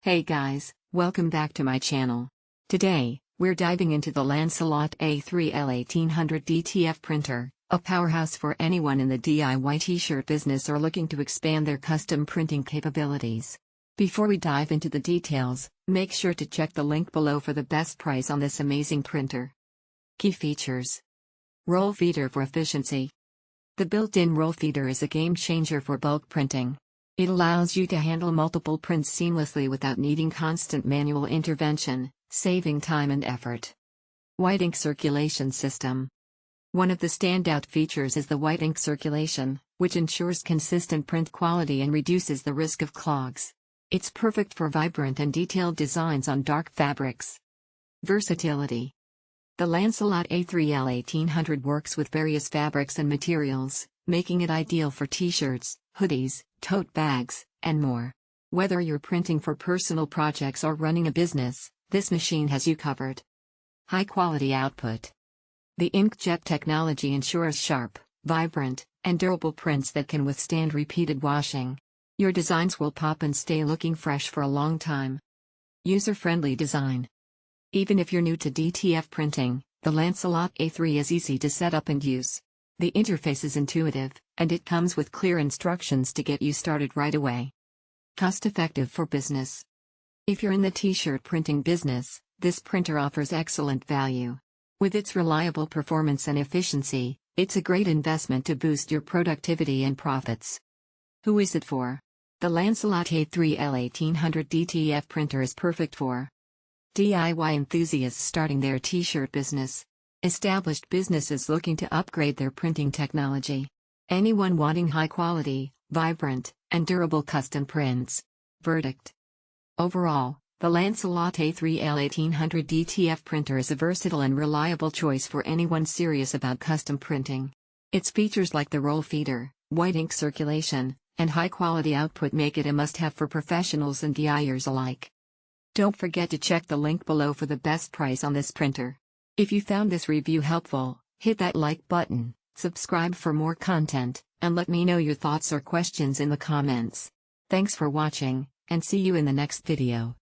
Hey guys, welcome back to my channel. Today, we're diving into the Lancelot A3 L1800 DTF printer, a powerhouse for anyone in the DIY t-shirt business or looking to expand their custom printing capabilities. Before we dive into the details, make sure to check the link below for the best price on this amazing printer. Key features. Roll feeder for efficiency. The built-in roll feeder is a game changer for bulk printing. It allows you to handle multiple prints seamlessly without needing constant manual intervention, saving time and effort. White ink circulation system. One of the standout features is the white ink circulation, which ensures consistent print quality and reduces the risk of clogs. It's perfect for vibrant and detailed designs on dark fabrics. Versatility. The Lancelot A3 L1800 works with various fabrics and materials, making it ideal for t-shirts, hoodies, tote bags, and more. Whether you're printing for personal projects or running a business, this machine has you covered. High-quality output. The inkjet technology ensures sharp, vibrant, and durable prints that can withstand repeated washing. Your designs will pop and stay looking fresh for a long time. User-friendly design. Even if you're new to DTF printing, the Lancelot A3 is easy to set up and use. The interface is intuitive, and it comes with clear instructions to get you started right away. Cost-effective for business. If you're in the t-shirt printing business, this printer offers excellent value. With its reliable performance and efficiency, it's a great investment to boost your productivity and profits. Who is it for? The Lancelot A3 L1800 DTF printer is perfect for DIY enthusiasts starting their t-shirt business. Established businesses looking to upgrade their printing technology. Anyone wanting high-quality, vibrant, and durable custom prints. Verdict. Overall, the Lancelot A3 L1800 DTF printer is a versatile and reliable choice for anyone serious about custom printing. Its features like the roll feeder, white ink circulation, and high-quality output make it a must-have for professionals and DIYers alike. Don't forget to check the link below for the best price on this printer. If you found this review helpful, hit that like button, subscribe for more content, and let me know your thoughts or questions in the comments. Thanks for watching, and see you in the next video.